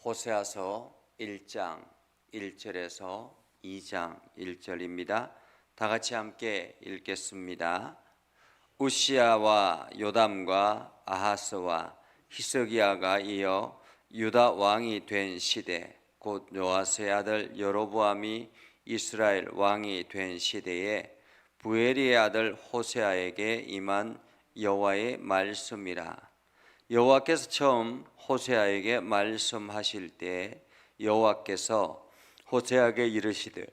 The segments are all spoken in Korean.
호세아서 1장 1절에서 2장 1절입니다. 다 같이 함께 읽겠습니다. 우시야와 요담과 아하스와 히스기야가 이어 유다 왕이 된 시대, 곧 요아스의 아들 여로보암이 이스라엘 왕이 된 시대에 부엘리의 아들 호세아에게 임한 여호와의 말씀이라. 여호와께서 처음 호세아에게 말씀하실 때 여호와께서 호세아에게 이르시되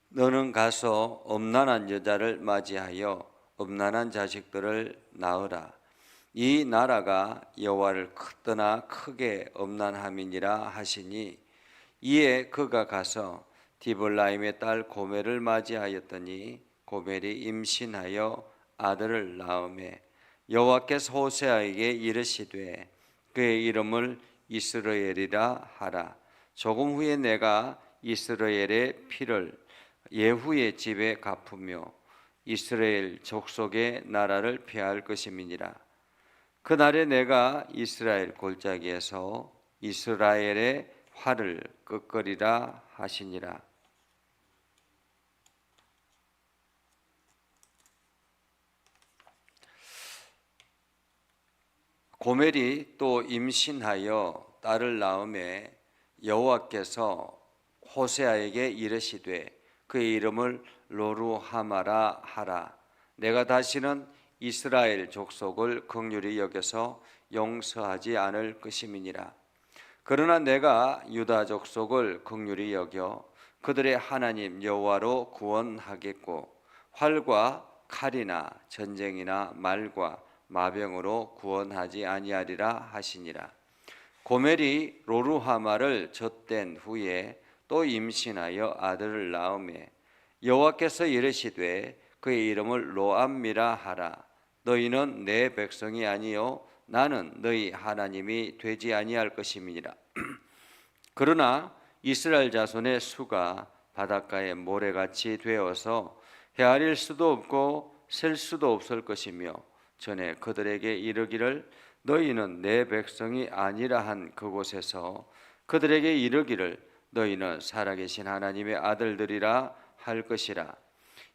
너는 가서 음란한 여자를 맞이하여 음란한 자식들을 낳으라. 이 나라가 여호와를 떠나 크게 음란함이니라 하시니, 이에 그가 가서 디볼라임의 딸 고멜을 맞이하였더니 고멜이 임신하여 아들을 낳으매 여호와께서 호세아에게 이르시되 그의 이름을 이스라엘이라 하라. 조금 후에 내가 이스라엘의 피를 예후의 집에 갚으며 이스라엘 족속의 나라를 폐할 것임이니라. 그날에 내가 이스라엘 골짜기에서 이스라엘의 활을 끄끄리라 하시니라. 고멜이 또 임신하여 딸을 낳음에 여호와께서 호세아에게 이르시되 그의 이름을 로루하마라 하라. 내가 다시는 이스라엘 족속을 긍휼히 여겨서 용서하지 않을 것임이니라. 그러나 내가 유다 족속을 긍휼히 여겨 그들의 하나님 여호와로 구원하겠고 활과 칼이나 전쟁이나 말과 마병으로 구원하지 아니하리라 하시니라. 고멜이 로루하마를 젖댄 후에 또 임신하여 아들을 낳으매 여호와께서 이르시되 그의 이름을 로암미라 하라. 너희는 내 백성이 아니요 나는 너희 하나님이 되지 아니할 것임이니라. 그러나 이스라엘 자손의 수가 바닷가의 모래같이 되어서 헤아릴 수도 없고 셀 수도 없을 것이며 전에 그들에게 이르기를 너희는 내 백성이 아니라 한 그곳에서 그들에게 이르기를 너희는 살아계신 하나님의 아들들이라 할 것이라.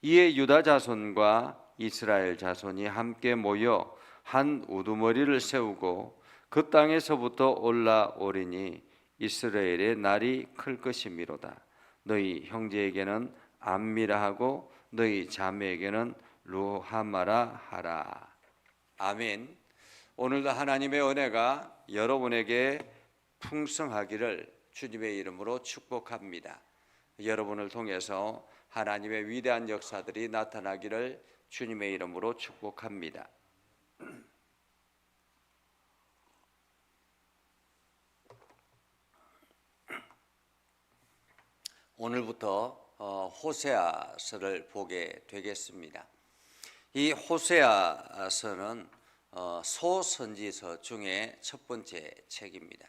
이에 유다 자손과 이스라엘 자손이 함께 모여 한 우두머리를 세우고 그 땅에서부터 올라오리니 이스라엘의 날이 클 것이미로다. 너희 형제에게는 암미라 하고 너희 자매에게는 루하마라 하라. 아멘. 오늘도 하나님의 은혜가 여러분에게 풍성하기를 주님의 이름으로 축복합니다. 여러분을 통해서 하나님의 위대한 역사들이 나타나기를 주님의 이름으로 축복합니다. 오늘부터 호세아서를 보게 되겠습니다. 이 호세아서는 소선지서 중에 첫 번째 책입니다.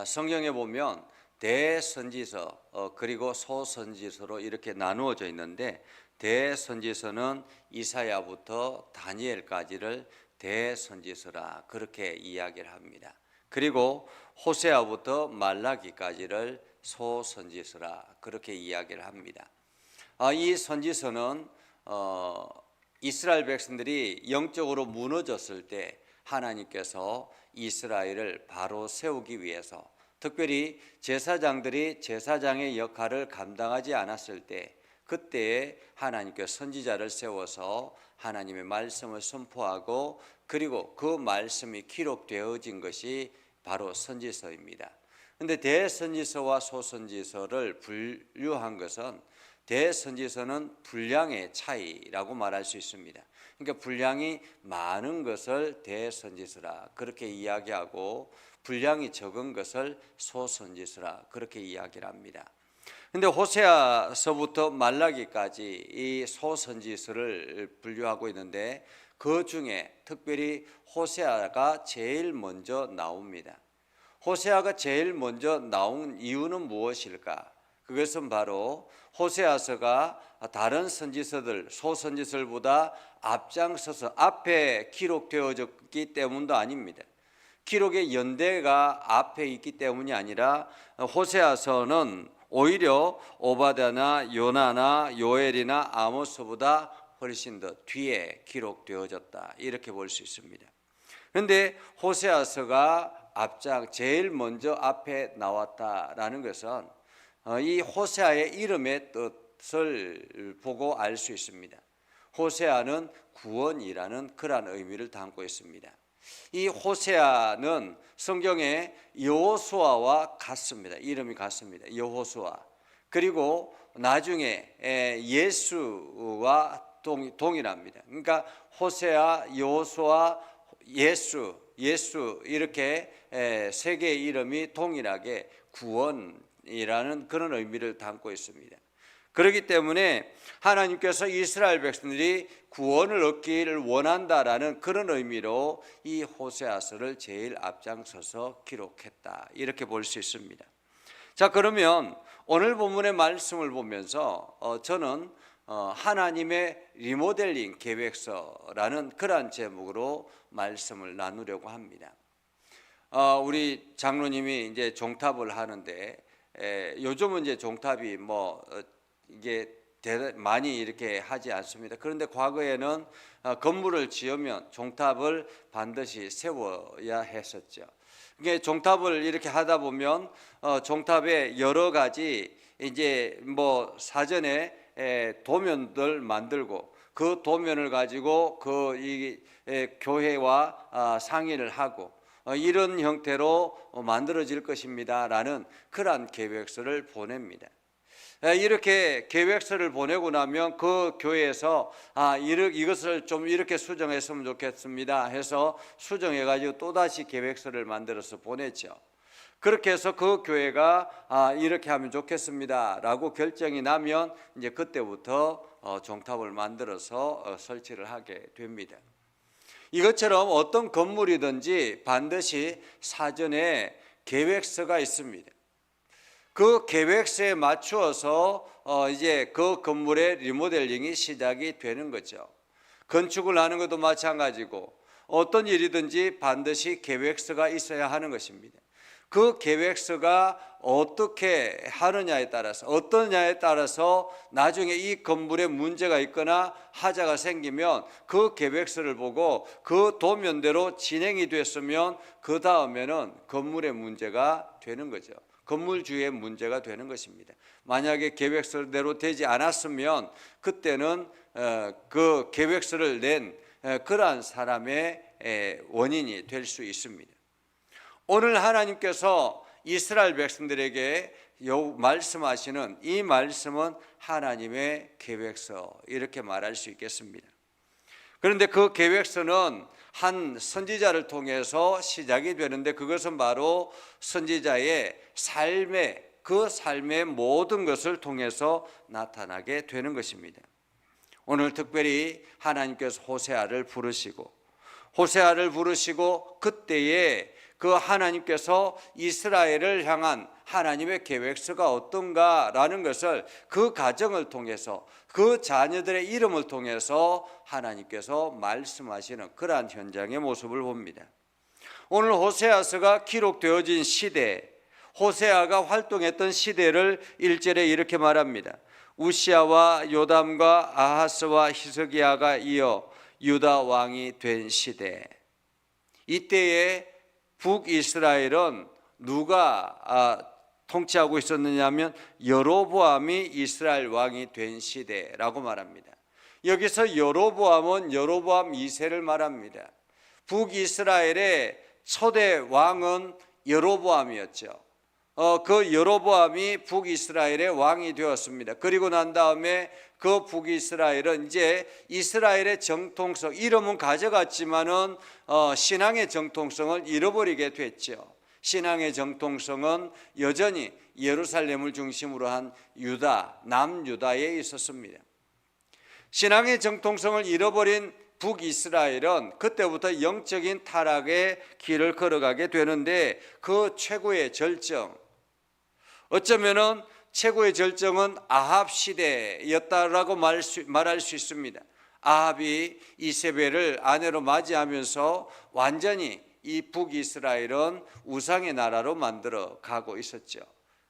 성경에 보면 대선지서 그리고 소선지서로 이렇게 나누어져 있는데, 대선지서는 이사야부터 다니엘까지를 대선지서라 그렇게 이야기를 합니다. 그리고 호세아부터 말라기까지를 소선지서라 그렇게 이야기를 합니다. 이 선지서는 이스라엘 백성들이 영적으로 무너졌을 때 하나님께서 이스라엘을 바로 세우기 위해서, 특별히 제사장들이 제사장의 역할을 감당하지 않았을 때 그때에 하나님께서 선지자를 세워서 하나님의 말씀을 선포하고 그리고 그 말씀이 기록되어진 것이 바로 선지서입니다. 그런데 대선지서와 소선지서를 분류한 것은, 대선지서는 분량의 차이라고 말할 수 있습니다. 그러니까 분량이 많은 것을 대선지서라 그렇게 이야기하고 분량이 적은 것을 소선지서라 그렇게 이야기를 합니다. 그런데 호세아서부터 말라기까지 이 소선지서를 분류하고 있는데 그 중에 특별히 호세아가 제일 먼저 나옵니다. 호세아가 제일 먼저 나온 이유는 무엇일까? 그것은 바로 호세아서가 다른 선지서들, 소선지서들보다 앞장서서 앞에 기록되어졌기 때문도 아닙니다. 기록의 연대가 앞에 있기 때문이 아니라 호세아서는 오히려 오바댜나 요나나 요엘이나 아모스보다 훨씬 더 뒤에 기록되어졌다, 이렇게 볼 수 있습니다. 그런데 호세아서가 제일 먼저 앞에 나왔다라는 것은 이 호세아의 이름의 뜻을 보고 알 수 있습니다. 호세아는 구원이라는 그러한 의미를 담고 있습니다. 이 호세아는 성경에 여호수아와 같습니다. 이름이 같습니다. 여호수아. 그리고 나중에 예수와 동일합니다. 그러니까 호세아, 여호수아, 예수 이렇게 세 개의 이름이 동일하게 구원이라는 그런 의미를 담고 있습니다. 그렇기 때문에 하나님께서 이스라엘 백성들이 구원을 얻기를 원한다라는 그런 의미로 이 호세아서를 제일 앞장서서 기록했다, 이렇게 볼 수 있습니다. 자, 그러면 오늘 본문의 말씀을 보면서 저는 하나님의 리모델링 계획서라는 그러한 제목으로 말씀을 나누려고 합니다. 우리 장로님이 이제 종탑을 하는데 요즘은 이제 종탑이 이게 많이 이렇게 하지 않습니다. 그런데 과거에는 건물을 지으면 종탑을 반드시 세워야 했었죠. 이게 종탑을 이렇게 하다 보면 종탑에 여러 가지 이제 사전에 도면들 만들고 그 도면을 가지고 이 교회와 상의를 하고 이런 형태로 만들어질 것입니다라는 그러한 계획서를 보냅니다. 이렇게 계획서를 보내고 나면 그 교회에서 이것을 좀 이렇게 수정했으면 좋겠습니다 해서 수정해가지고 또다시 계획서를 만들어서 보냈죠. 그렇게 해서 그 교회가 이렇게 하면 좋겠습니다 라고 결정이 나면 이제 그때부터 종탑을 만들어서 설치를 하게 됩니다. 이것처럼 어떤 건물이든지 반드시 사전에 계획서가 있습니다. 그 계획서에 맞추어서 이제 그 건물의 리모델링이 시작이 되는 거죠. 건축을 하는 것도 마찬가지고 어떤 일이든지 반드시 계획서가 있어야 하는 것입니다. 그 계획서가 어떻게 하느냐에 따라서 어떠냐에 따라서 나중에 이 건물에 문제가 있거나 하자가 생기면 그 계획서를 보고 그 도면대로 진행이 됐으면 그 다음에는 건물의 문제가 되는 거죠. 건물주의 문제가 되는 것입니다. 만약에 계획서대로 되지 않았으면 그때는 그 계획서를 낸 그러한 사람의 원인이 될 수 있습니다. 오늘 하나님께서 이스라엘 백성들에게 말씀하시는 이 말씀은 하나님의 계획서, 이렇게 말할 수 있겠습니다. 그런데 그 계획서는 한 선지자를 통해서 시작이 되는데 그것은 바로 선지자의 삶의 모든 것을 통해서 나타나게 되는 것입니다. 오늘 특별히 하나님께서 호세아를 부르시고 그때에 그 하나님께서 이스라엘을 향한 하나님의 계획서가 어떤가라는 것을 그 가정을 통해서 그 자녀들의 이름을 통해서 하나님께서 말씀하시는 그러한 현장의 모습을 봅니다. 오늘 호세아서가 기록되어진 시대, 호세아가 활동했던 시대를 1절에 이렇게 말합니다. 우시아와 요담과 아하스와 히스기야가 이어 유다 왕이 된 시대. 이때에 북이스라엘은 누가 통치하고 있었느냐 하면 여로보암이 이스라엘 왕이 된 시대라고 말합니다. 여기서 여로보암은 여로보암 2세를 말합니다. 북이스라엘의 초대 왕은 여로보암이었죠. 그 여로보암이 북이스라엘의 왕이 되었습니다. 그리고 난 다음에 그 북이스라엘은 이제 이스라엘의 정통성, 이름은 가져갔지만은 신앙의 정통성을 잃어버리게 됐죠. 신앙의 정통성은 여전히 예루살렘을 중심으로 한 유다, 남유다에 있었습니다. 신앙의 정통성을 잃어버린 북이스라엘은 그때부터 영적인 타락의 길을 걸어가게 되는데 그 최고의 절정, 어쩌면은 최고의 절정은 아합 시대였다라고 말할 수 있습니다. 아합이 이세벨을 아내로 맞이하면서 완전히 이 북이스라엘은 우상의 나라로 만들어 가고 있었죠.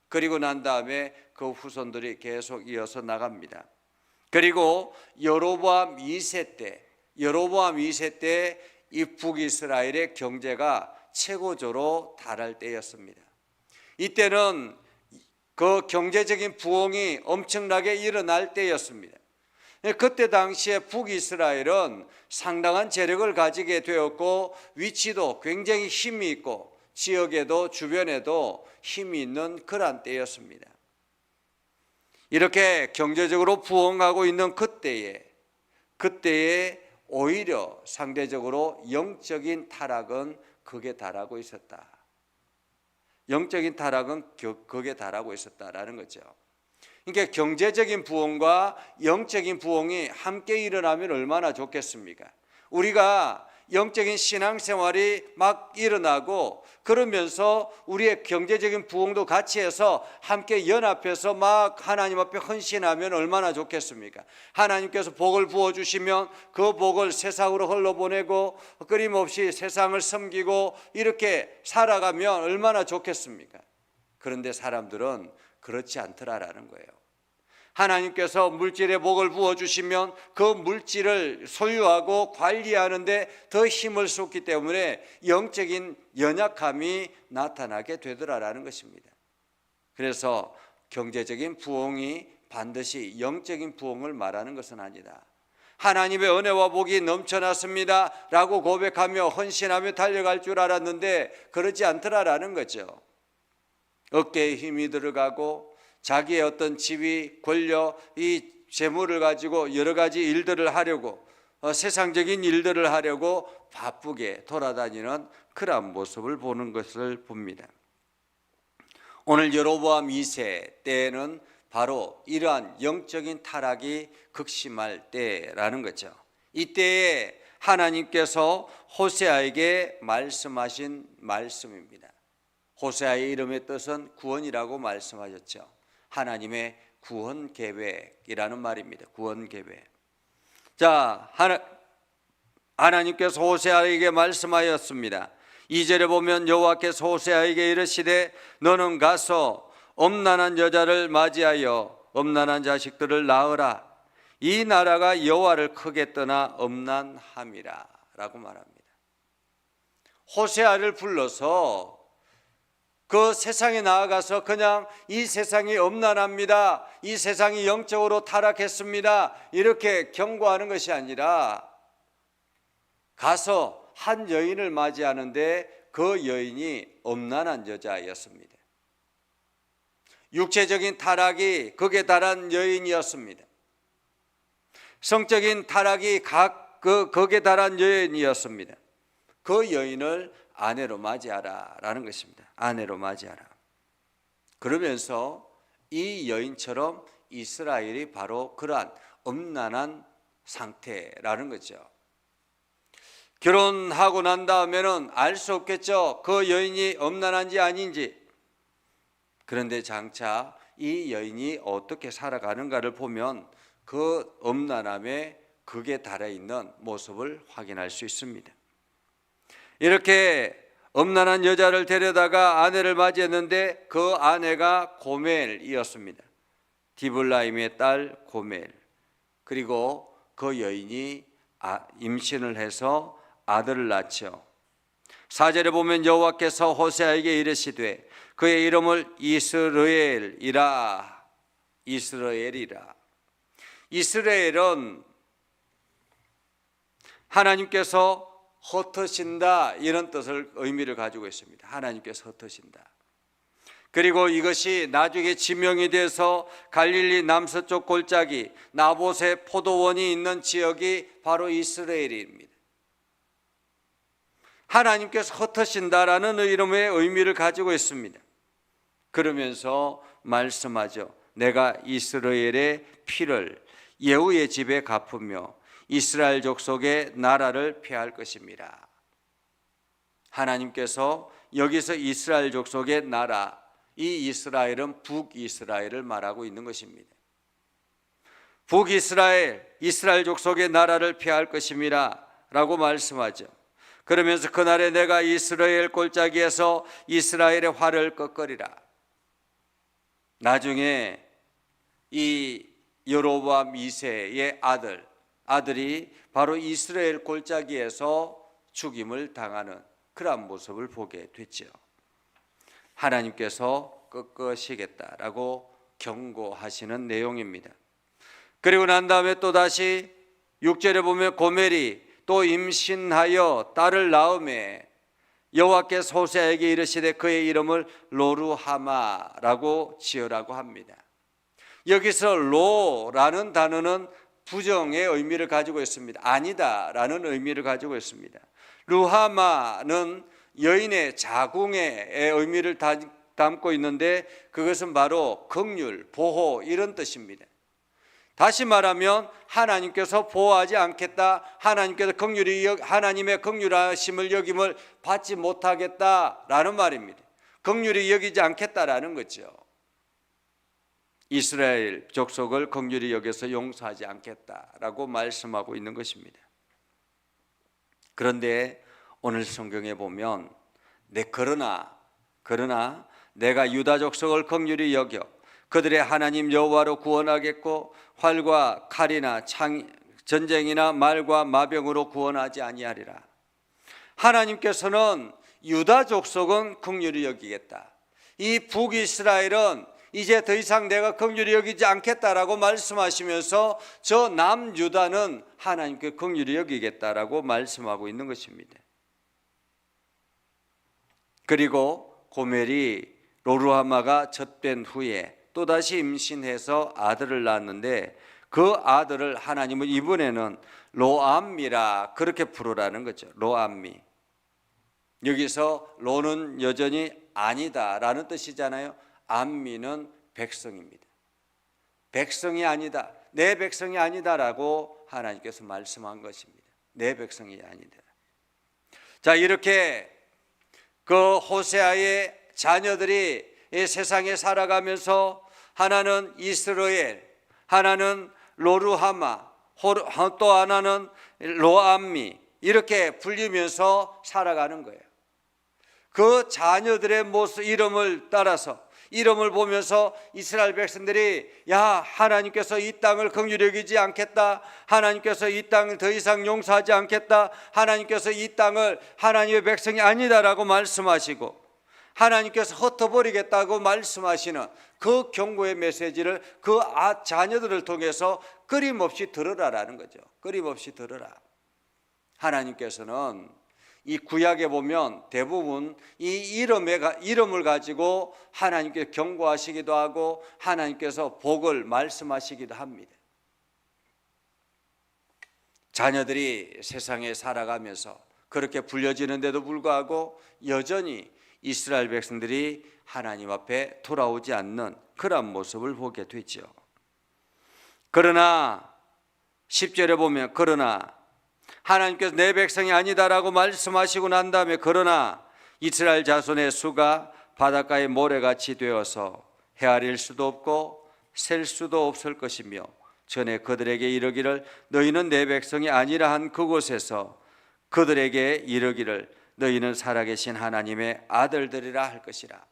그리고 난 다음에 그 후손들이 계속 이어서 나갑니다. 그리고 여로보암 2세 때 이 북이스라엘의 경제가 최고조로 달할 때였습니다. 이때는 그 경제적인 부흥이 엄청나게 일어날 때였습니다. 그때 당시에 북이스라엘은 상당한 재력을 가지게 되었고 위치도 굉장히 힘이 있고 지역에도 주변에도 힘이 있는 그런 때였습니다. 이렇게 경제적으로 부흥하고 있는 그때에 오히려 상대적으로 영적인 타락은 극에 달하고 있었다. 영적인 타락은 극에 달하고 있었다라는 거죠. 그러니까 경제적인 부흥과 영적인 부흥이 함께 일어나면 얼마나 좋겠습니까? 우리가 영적인 신앙생활이 막 일어나고 그러면서 우리의 경제적인 부흥도 같이 해서 함께 연합해서 막 하나님 앞에 헌신하면 얼마나 좋겠습니까? 하나님께서 복을 부어주시면 그 복을 세상으로 흘러보내고 끊임없이 세상을 섬기고 이렇게 살아가면 얼마나 좋겠습니까? 그런데 사람들은 그렇지 않더라라는 거예요. 하나님께서 물질의 복을 부어주시면 그 물질을 소유하고 관리하는데 더 힘을 쏟기 때문에 영적인 연약함이 나타나게 되더라라는 것입니다. 그래서 경제적인 부흥이 반드시 영적인 부흥을 말하는 것은 아니다. 하나님의 은혜와 복이 넘쳐났습니다 라고 고백하며 헌신하며 달려갈 줄 알았는데 그러지 않더라라는 거죠. 어깨에 힘이 들어가고 자기의 어떤 지위, 권력, 이 재물을 가지고 여러 가지 일들을 하려고 세상적인 일들을 하려고 바쁘게 돌아다니는 그런 모습을 보는 것을 봅니다. 오늘 여로보암 2세 때에는 바로 이러한 영적인 타락이 극심할 때라는 거죠. 이때에 하나님께서 호세아에게 말씀하신 말씀입니다. 호세아의 이름의 뜻은 구원이라고 말씀하셨죠. 하나님의 구원 계획이라는 말입니다. 구원 계획. 자, 하나님께서 호세아에게 말씀하였습니다. 2절에 보면 여호와께서 호세아에게 이르시되 너는 가서 엄난한 여자를 맞이하여 엄난한 자식들을 낳으라. 이 나라가 여호와를 크게 떠나 엄난함이라 라고 말합니다. 호세아를 불러서 그 세상에 나아가서 그냥 이 세상이 엄난합니다, 이 세상이 영적으로 타락했습니다 이렇게 경고하는 것이 아니라 가서 한 여인을 맞이하는데 그 여인이 엄난한 여자였습니다. 육체적인 타락이 극에 달한 여인이었습니다. 성적인 타락이 극에 달한 여인이었습니다. 그 여인을 아내로 맞이하라 라는 것입니다. 아내로 맞이하라. 그러면서 이 여인처럼 이스라엘이 바로 그러한 엄난한 상태라는 거죠. 결혼하고 난 다음에는 알 수 없겠죠. 그 여인이 엄난한지 아닌지. 그런데 장차 이 여인이 어떻게 살아가는가를 보면 그 엄난함에 극에 달해 있는 모습을 확인할 수 있습니다. 이렇게 엄난한 여자를 데려다가 아내를 맞이했는데 그 아내가 고멜이었습니다. 디블라임의 딸 고멜. 그리고 그 여인이 임신을 해서 아들을 낳죠. 4절에 보면 여호와께서 호세아에게 이르시되 그의 이름을 이스라엘이라. 이스라엘은 하나님께서 흩으신다 이런 뜻을 의미를 가지고 있습니다. 하나님께서 흩으신다. 그리고 이것이 나중에 지명이 돼서 갈릴리 남서쪽 골짜기 나봇의 포도원이 있는 지역이 바로 이스라엘입니다. 하나님께서 흩으신다라는 이름의 의미를 가지고 있습니다. 그러면서 말씀하죠. 내가 이스라엘의 피를 예후의 집에 갚으며 이스라엘 족속의 나라를 폐할 것입니다. 하나님께서 여기서 이스라엘 족속의 나라, 이 이스라엘은 북이스라엘을 말하고 있는 것입니다. 북이스라엘, 이스라엘 족속의 나라를 폐할 것입니다 라고 말씀하죠. 그러면서 그날에 내가 이스라엘 골짜기에서 이스라엘의 활을 꺾으리라. 나중에 이 여로보암 2세의 아들이 바로 이스라엘 골짜기에서 죽임을 당하는 그러한 모습을 보게 됐죠. 하나님께서 꺾으시겠다라고 경고하시는 내용입니다. 그리고 난 다음에 또다시 6절에 보면 고멜이 또 임신하여 딸을 낳음에 여호와께서 호세아에게 이르시되 그의 이름을 로루하마라고 지으라고 합니다. 여기서 로라는 단어는 부정의 의미를 가지고 있습니다. 아니다라는 의미를 가지고 있습니다. 루하마는 여인의 자궁의 의미를 담고 있는데 그것은 바로 긍휼, 보호 이런 뜻입니다. 다시 말하면 하나님께서 보호하지 않겠다, 하나님께서 하나님의 긍휼하심을 여김을 받지 못하겠다라는 말입니다. 긍휼히 여기지 않겠다라는 거죠. 이스라엘 족속을 긍휼히 여겨서 용서하지 않겠다라고 말씀하고 있는 것입니다. 그런데 오늘 성경에 보면 그러나 내가 유다 족속을 긍휼히 여겨 그들의 하나님 여호와로 구원하겠고 활과 칼이나 전쟁이나 말과 마병으로 구원하지 아니하리라. 하나님께서는 유다 족속은 긍휼히 여기겠다. 이 북이스라엘은 이제 더 이상 내가 긍휼히 여기지 않겠다라고 말씀하시면서 저 남유다는 하나님께 긍휼히 여기겠다라고 말씀하고 있는 것입니다. 그리고 고멜이 로루하마가 젖된 후에 또다시 임신해서 아들을 낳았는데 그 아들을 하나님은 이번에는 로암미라 그렇게 부르라는 거죠. 로암미. 여기서 로는 여전히 아니다라는 뜻이잖아요. 암미는 백성입니다. 백성이 아니다, 내 백성이 아니다라고 하나님께서 말씀한 것입니다. 내 백성이 아니다. 자, 이렇게 그 호세아의 자녀들이 이 세상에 살아가면서 하나는 이스라엘, 하나는 로루하마, 또 하나는 로암미 이렇게 불리면서 살아가는 거예요. 그 자녀들의 모습, 이름을 따라서 이름을 보면서 이스라엘 백성들이 하나님께서 이 땅을 긍휼히 여기지 않겠다, 하나님께서 이 땅을 더 이상 용서하지 않겠다, 하나님께서 이 땅을 하나님의 백성이 아니다라고 말씀하시고 하나님께서 흩어버리겠다고 말씀하시는 그 경고의 메시지를 그 자녀들을 통해서 끊임없이 들으라라는 거죠. 끊임없이 들으라. 하나님께서는 이 구약에 보면 대부분 이 이름을 가지고 하나님께 경고하시기도 하고 하나님께서 복을 말씀하시기도 합니다. 자녀들이 세상에 살아가면서 그렇게 불려지는데도 불구하고 여전히 이스라엘 백성들이 하나님 앞에 돌아오지 않는 그런 모습을 보게 되죠. 그러나 10절에 보면 그러나 하나님께서 내 백성이 아니다라고 말씀하시고 난 다음에 그러나 이스라엘 자손의 수가 바닷가의 모래같이 되어서 헤아릴 수도 없고 셀 수도 없을 것이며 전에 그들에게 이르기를 너희는 내 백성이 아니라 한 그곳에서 그들에게 이르기를 너희는 살아계신 하나님의 아들들이라 할 것이라.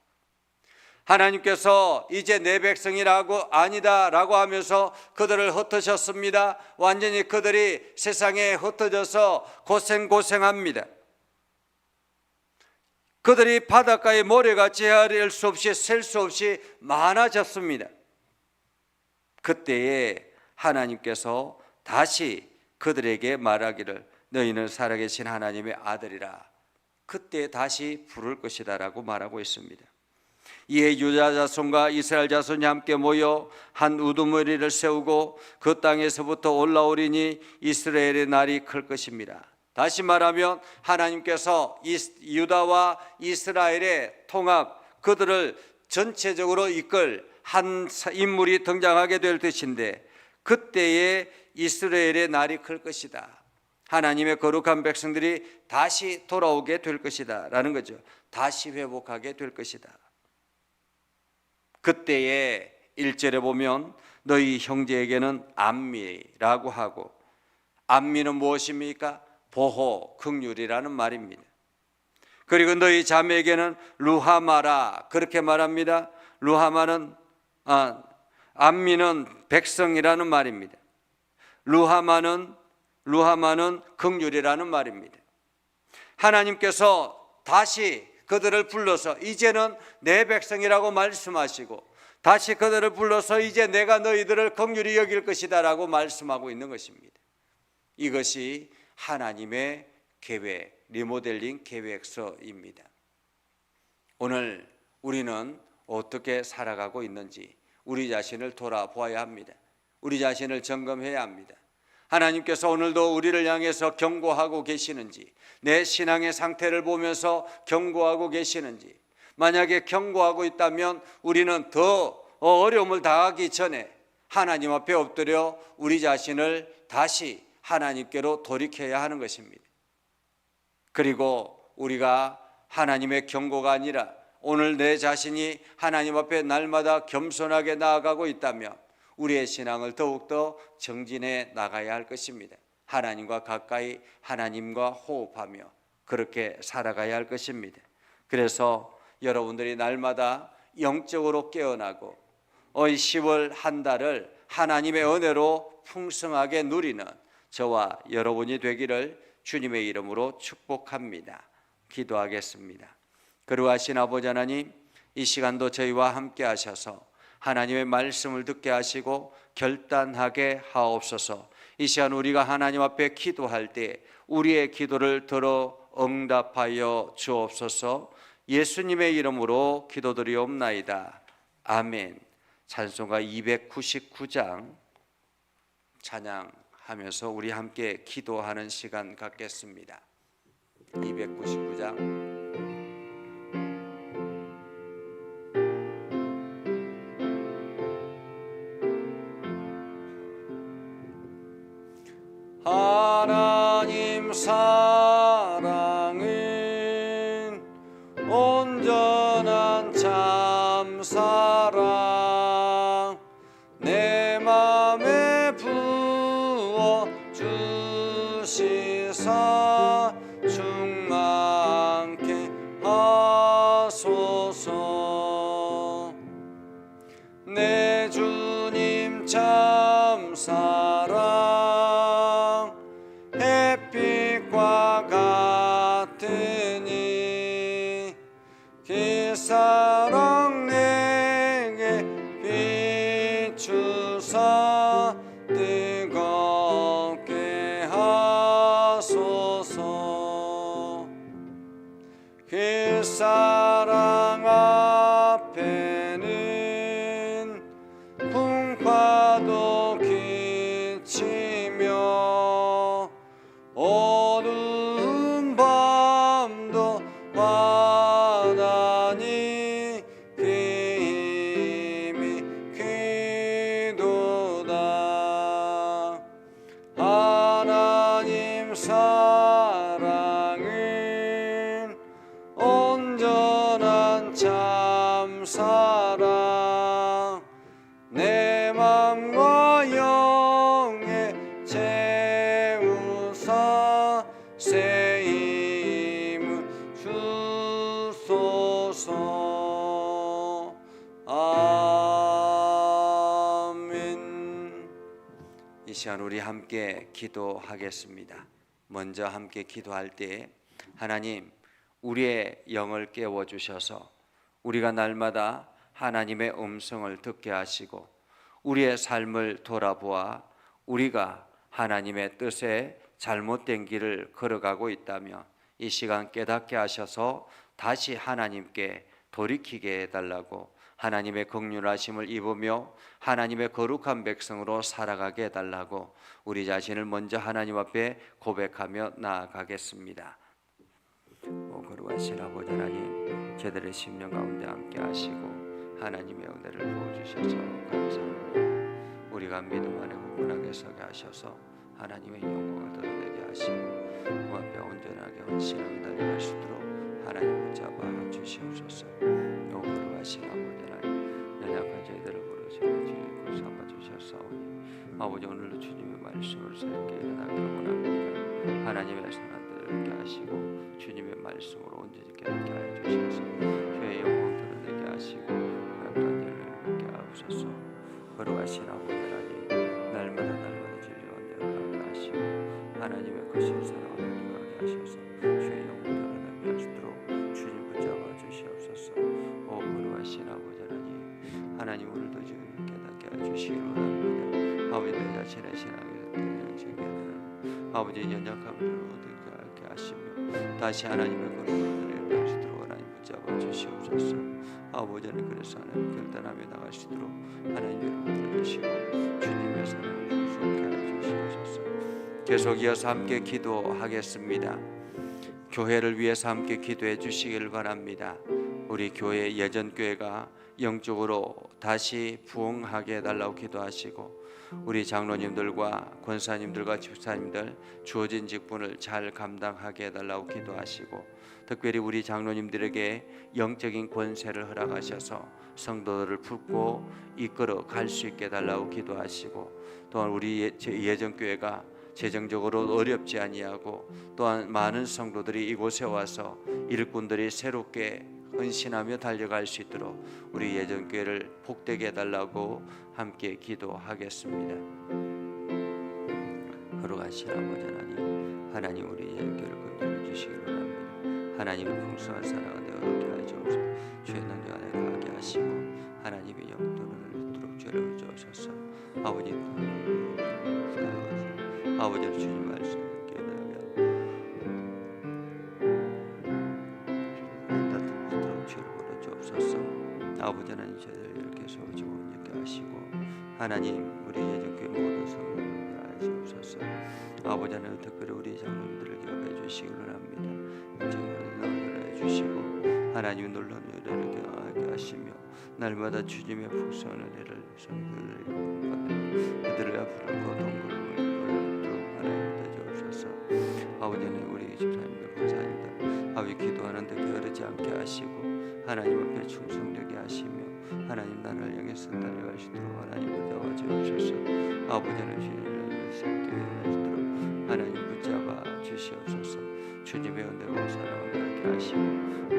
하나님께서 이제 내 백성이라고 아니다라고 하면서 그들을 흩으셨습니다. 완전히 그들이 세상에 흩어져서 고생합니다. 그들이 바닷가의 모래같이 헤아릴 수 없이 셀 수 없이 많아졌습니다. 그때에 하나님께서 다시 그들에게 말하기를 너희는 살아계신 하나님의 아들이라. 그때 다시 부를 것이다 라고 말하고 있습니다. 이에 유다 자손과 이스라엘 자손이 함께 모여 한 우두머리를 세우고 그 땅에서부터 올라오리니 이스라엘의 날이 클 것입니다. 다시 말하면 하나님께서 유다와 이스라엘의 통합, 그들을 전체적으로 이끌 한 인물이 등장하게 될 것인데 그때에 이스라엘의 날이 클 것이다. 하나님의 거룩한 백성들이 다시 돌아오게 될 것이다 라는 거죠. 다시 회복하게 될 것이다. 그때에 1절에 보면 너희 형제에게는 암미라고 하고, 암미는 무엇입니까? 보호, 긍휼이라는 말입니다. 그리고 너희 자매에게는 루하마라 그렇게 말합니다. 루하마는 안미는 백성이라는 말입니다. 루하마는 긍휼이라는 말입니다. 하나님께서 다시 그들을 불러서 이제는 내 백성이라고 말씀하시고 다시 그들을 불러서 이제 내가 너희들을 긍휼히 여길 것이다 라고 말씀하고 있는 것입니다. 이것이 하나님의 계획, 리모델링 계획서입니다. 오늘 우리는 어떻게 살아가고 있는지 우리 자신을 돌아보아야 합니다. 우리 자신을 점검해야 합니다. 하나님께서 오늘도 우리를 향해서 경고하고 계시는지, 내 신앙의 상태를 보면서 경고하고 계시는지, 만약에 경고하고 있다면 우리는 더 어려움을 당하기 전에 하나님 앞에 엎드려 우리 자신을 다시 하나님께로 돌이켜야 하는 것입니다. 그리고 우리가 하나님의 경고가 아니라 오늘 내 자신이 하나님 앞에 날마다 겸손하게 나아가고 있다면 우리의 신앙을 더욱더 정진해 나가야 할 것입니다. 하나님과 가까이 하나님과 호흡하며 그렇게 살아가야 할 것입니다. 그래서 여러분들이 날마다 영적으로 깨어나고 이 10월 한 달을 하나님의 은혜로 풍성하게 누리는 저와 여러분이 되기를 주님의 이름으로 축복합니다. 기도하겠습니다. 거룩하신 아버지 하나님, 이 시간도 저희와 함께 하셔서 하나님의 말씀을 듣게 하시고 결단하게 하옵소서. 이 시간 우리가 하나님 앞에 기도할 때 우리의 기도를 들어 응답하여 주옵소서. 예수님의 이름으로 기도드리옵나이다. 아멘. 찬송가 299장 찬양하면서 우리 함께 기도하는 시간 갖겠습니다. 299장 하나님 사랑은 온전한 참사랑 내 맘에 부어 주시사 충만케 하소서. 내 주님 참사랑 햇빛과 같으니 그 사랑 내게 비추사 뜨겁게 하소서. 그 사랑 앞에는 풍파도 그치며 어두운 밤도 와다니 그 힘이 크도다. 하나님 사랑은 온전한 참사랑 내 맘과 영에 채우사 새 힘을 주소서. 아멘. 이 시간 우리 함께 기도하겠습니다. 먼저 함께 기도할 때 하나님 우리의 영을 깨워주셔서 우리가 날마다 하나님의 음성을 듣게 하시고 우리의 삶을 돌아보아 우리가 하나님의 뜻에 잘못된 길을 걸어가고 있다면 이 시간 깨닫게 하셔서 다시 하나님께 돌이키게 해달라고, 하나님의 긍휼하심을 입으며 하나님의 거룩한 백성으로 살아가게 해달라고 우리 자신을 먼저 하나님 앞에 고백하며 나아가겠습니다. 거룩하신 아버지 하나님, 저들의 심령 가운데 함께 하시고 하나님의 은혜를 부어주셔서 감사합니다. 우리가 믿음 안에 굳건하게 서게 하셔서 하나님의 영광을 드러내게 하시고 그 앞에 온전하게 헌신하게 달려갈 수 있도록 하나님 붙잡아 주시옵소서. 거룩하신 아버지 하나님, 연약한 저희들을 부르시고 주의 삼아 주셨사오니 아버지 오늘도 주님의 말씀을 새롭게 일어나기를 원합니다. 하나님의 선한 들을 깨게 하시고 주님의 말씀으로 온전히 깨닫게 하여 주셔서 주의 영혼 드러내게 하시고 하나님 열매를 맺게 하옵소서. 걸어가신 아버지 하나님, 날마다 진리와 언제가 하시고 하나님의 거룩한 사랑을 느끼게 하셔서 주의 영혼 드러내게 하시도록 주님 붙잡아 주시옵소서. 오 걸어가신 아버지 하나님, 오늘도 지금 깨닫게 해 주시기 원합니다. 아버지, 내 자신의 신앙에서 대장시게 되는 아버지 연약함들을 얻게 하시며 다시 하나님의 거룩을 내려주시도록 하나님 붙잡아 주시옵소서. 아버지, 그래서 하나님 결단하며 나갈 수 있도록 하나님 여러분을 주시고 주님의 사랑을 풍성케 해 주시옵소서. 계속 이어서 함께 기도하겠습니다. 교회를 위해서 함께 기도해 주시길 바랍니다. 우리 교회 예전 교회가 영적으로 다시 부흥하게 해달라고 기도하시고 우리 장로님들과 권사님들과 집사님들 주어진 직분을 잘 감당하게 해달라고 기도하시고 특별히 우리 장로님들에게 영적인 권세를 허락하셔서 성도들을 품고 이끌어 갈 수 있게 해달라고 기도하시고 또한 우리 예전 교회가 재정적으로 어렵지 아니하고 또한 많은 성도들이 이곳에 와서 일꾼들이 새롭게 헌신하며 달려갈 수 있도록 우리 예전교회를 복되게 해달라고 함께 기도하겠습니다. 걸어가신 아버지 하나님 우리 예전교회를 건드려 주시기를 원합니다. 하나님의 풍성한 사랑을 내어놓게 하여 주옵소서. 주의 능력 안에 가게 하시고 하나님의 영도를 듣도록 죄를 주옵소서. 아버지를 주님 말씀을 깨달게 하고 죄를 벌어 주옵소서. 아버지 하나님, 저희를 이렇게 소지고 온전케 하시고 하나님 우리 예전교회 모든 성도를 하여 주옵소서. 아버지 하나님, 특별히 우리 장로님들을 기억해 주시기를 합니다. 영적인 나오게 해 주시고 하나님 놀라운 은혜를 경험하게 하시며 날마다 주님의 풍성한 은혜를 성도들에게 받는 그들을 앞으로 고통을 아버지는 우리 집사님들, 권사님들 아버지 기도하는데 게으르지 않게 하시고 하나님 앞에 충성되게 하시며 하나님 나라를 향해서 달려갈 수 있도록 하나님 붙잡아 주옵소서. 아버지는 주님을 새롭게 하시도록 하나님 붙잡아 주시옵소서. 주님의 은혜로 사랑을 받게 하시고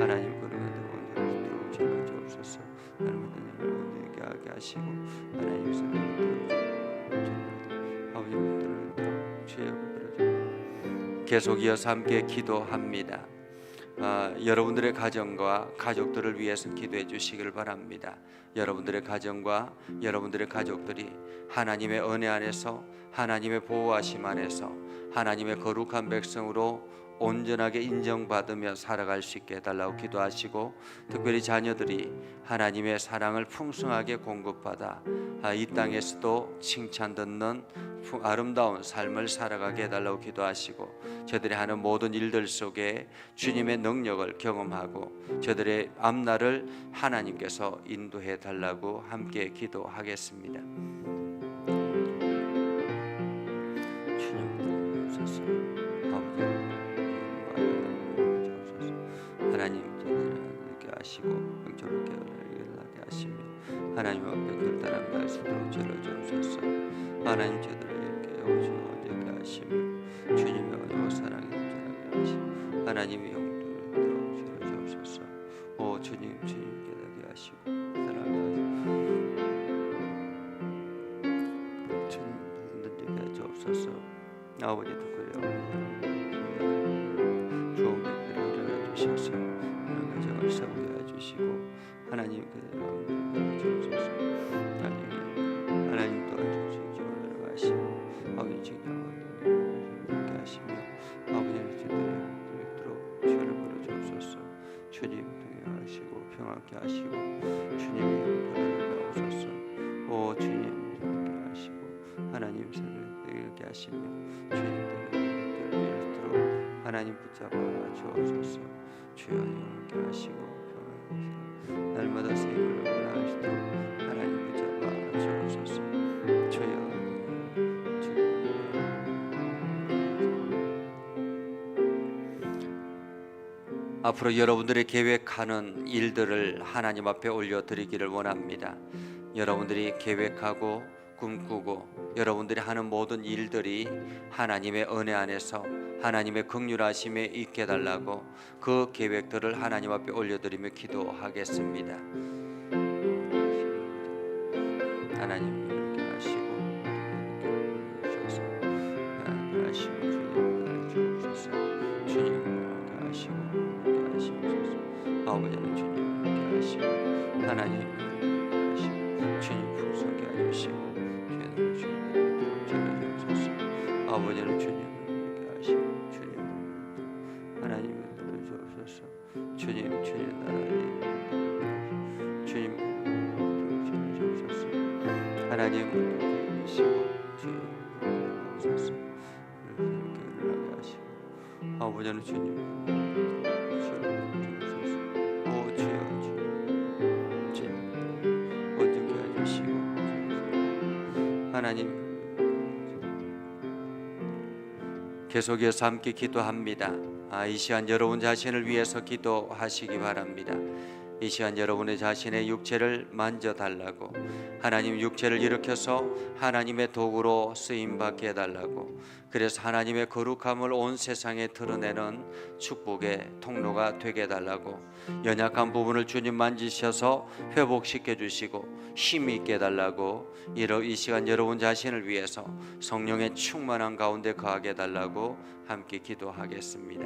하나님 그런 은혜로 온전히 주도록 주옵소서. 하나님 은혜를 하게 하시고 하나님 선을 들어주옵소서. 아버지 붙들어 주여 계속 이어서 함께 기도합니다. 여러분들의 가정과 가족들을 위해서 기도해 주시기를 바랍니다. 여러분들의 가정과 여러분들의 가족들이 하나님의 은혜 안에서 하나님의 보호하심 안에서 하나님의 거룩한 백성으로 온전하게 인정받으며 살아갈 수 있게 해달라고 기도하시고 특별히 자녀들이 하나님의 사랑을 풍성하게 공급받아 이 땅에서도 칭찬 듣는 아름다운 삶을 살아가게 해달라고 기도하시고 저들이 하는 모든 일들 속에 주님의 능력을 경험하고 저들의 앞날을 하나님께서 인도해 달라고 함께 기도하겠습니다. 주님 주옵소서. 하나님 저들에게 하시고 영적으로 깨어나게 하시며 하나님 앞에 결단하게 할 수 있도록 저를 주옵소서. 하나님 저들을 이렇게 오시게 하시며 주님의 은혜와 사랑에 넘쳐나게 하시며 하나님의 영도를 저를 주옵소서. 오 주님 깨닫게 하시고 사랑하게 하시고 주님 흔들리게 주옵소서. 아버지 듣고 좋은 백들을 주셔서 가정을 세우게 해주시고 하나님 그대로 주옵소서. 하나님 또한 주님을 들어가시고 아버지 직장을 함께 하시며 아버지를 주도록 죄를 벌어 주옵소서. 주님 동행하시고 평안케 하시고 주님의 영광을 주옵소서. 오 주님 함께 하시고 하나님 선을 되게 하시며 주님들을 이루도록 하나님 붙잡아 주옵소서. 주여 영원케 하시고 평안하시고 날마다 새 힘을 원하시도록 하나님 붙잡아 주옵소서. 주여 앞으로 여러분들이 계획하는 일들을 하나님 앞에 올려드리기를 원합니다. 여러분들이 계획하고 꿈꾸고 여러분들이 하는 모든 일들이 하나님의 은혜 안에서 하나님의 긍휼하심에 있게 해달라고 그 계획들을 하나님 앞에 올려드리며 기도하겠습니다. 하나님 이렇게 하시고 이렇게 하시고 주님 주옵소서. 주님 이렇게 하시고 이렇게 하시옵소서. 아버지는 주님 이렇게 하시고 하나님 이렇게 하시고 주님 풍성케 해주시고 주님 주옵소서. 아버지는 주님 이렇게 하시고 주님 하나님 주옵소서. 주님 나라님 주님 주옵소서. 하나님 계시고 주님 주옵소서. 이렇게 하시고 아버지는 주님 주옵소서. 오 주여 주님 어떻게 해주시고 하나님 계속해서 함께 기도합니다. 이 시간 여러분 자신을 위해서 기도하시기 바랍니다. 이 시간 여러분의 자신의 육체를 만져달라고, 하나님 육체를 일으켜서 하나님의 도구로 쓰임받게 해달라고, 그래서 하나님의 거룩함을 온 세상에 드러내는 축복의 통로가 되게 해달라고, 연약한 부분을 주님 만지셔서 회복시켜 주시고 힘이 있게 해달라고, 이 시간 여러분 자신을 위해서 성령의 충만한 가운데 거하게 해달라고 함께 기도하겠습니다.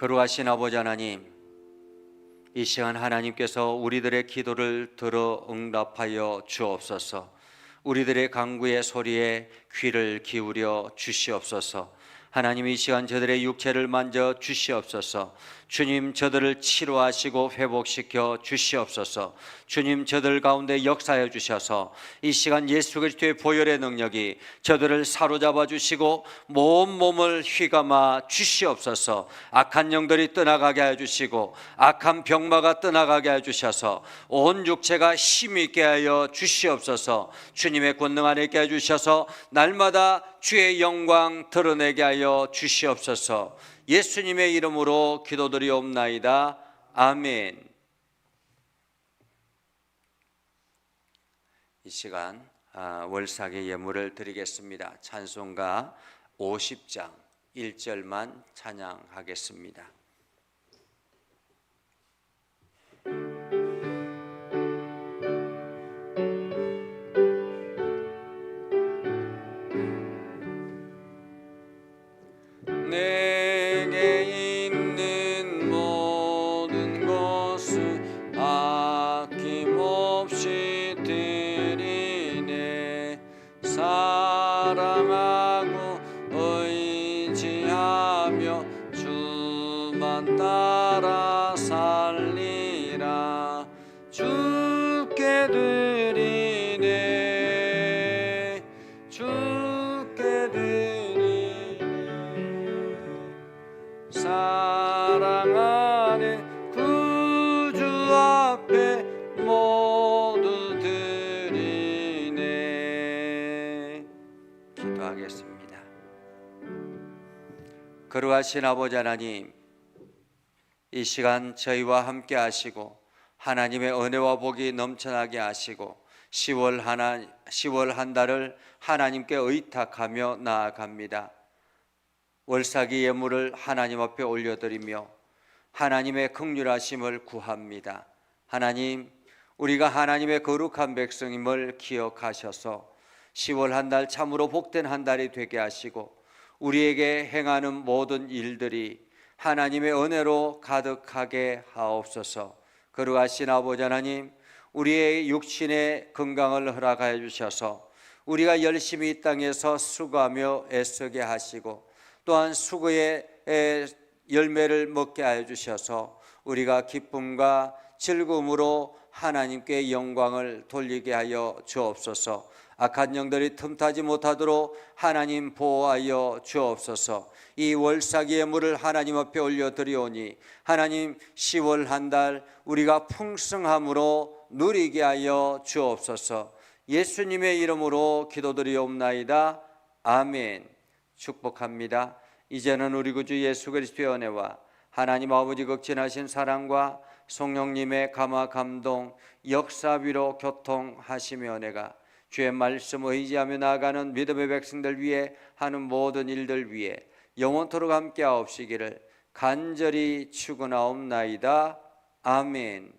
거룩하신 아버지 하나님, 이 시간 하나님께서 우리들의 기도를 들어 응답하여 주옵소서. 우리들의 간구의 소리에 귀를 기울여 주시옵소서. 하나님, 이 시간 저들의 육체를 만져 주시옵소서. 주님, 저들을 치료하시고 회복시켜 주시옵소서. 주님, 저들 가운데 역사해 주셔서 이 시간 예수 그리스도의 보혈의 능력이 저들을 사로잡아 주시고 몸을 휘감아 주시옵소서. 악한 영들이 떠나가게 해 주시고 악한 병마가 떠나가게 해 주셔서 온 육체가 힘이 있게 하여 주시옵소서. 주님의 권능 안에 있게 해 주셔서 날마다 주의 영광 드러내게 하여 주시옵소서. 예수님의 이름으로 기도드리옵나이다. 아멘. 이 시간 월삭의 예물을 드리겠습니다. 찬송가 50장 1절만 찬양하겠습니다. 내게 있는 모든 것을 아낌없이 드리네. 사랑하고 의지하며 주만 따라 살리라. 주께 드리네. 주께 드리네. 사랑 안에 구주 앞에 모두 드리네. 기도하겠습니다. 거룩하신 아버지 하나님, 이 시간 저희와 함께 하시고 하나님의 은혜와 복이 넘쳐나게 하시고 10월 한 달을 하나님께 의탁하며 나아갑니다. 월삭이 예물을 하나님 앞에 올려드리며 하나님의 긍휼하심을 구합니다. 하나님, 우리가 하나님의 거룩한 백성임을 기억하셔서 10월 한 달 참으로 복된 한 달이 되게 하시고 우리에게 행하는 모든 일들이 하나님의 은혜로 가득하게 하옵소서. 거룩하신 아버지 하나님, 우리의 육신의 건강을 허락하여 주셔서 우리가 열심히 이 땅에서 수고하며 애쓰게 하시고 또한 수고의 열매를 먹게 하여 주셔서 우리가 기쁨과 즐거움으로 하나님께 영광을 돌리게 하여 주옵소서. 악한 영들이 틈타지 못하도록 하나님 보호하여 주옵소서. 이 월삭이 예물을 하나님 앞에 올려드리오니 하나님 10월 한 달 우리가 풍성함으로 누리게 하여 주옵소서. 예수님의 이름으로 기도드리옵나이다. 아멘. 축복합니다. 이제는 우리 구주 예수 그리스도의 은혜와 하나님 아버지 극진하신 사랑과 성령님의 감화 감동 역사위로 교통하시며 은혜가 주의 말씀 의지하며 나아가는 믿음의 백성들 위해 하는 모든 일들 위해 영원토록 함께 하옵시기를 간절히 축원하옵나이다. 아멘.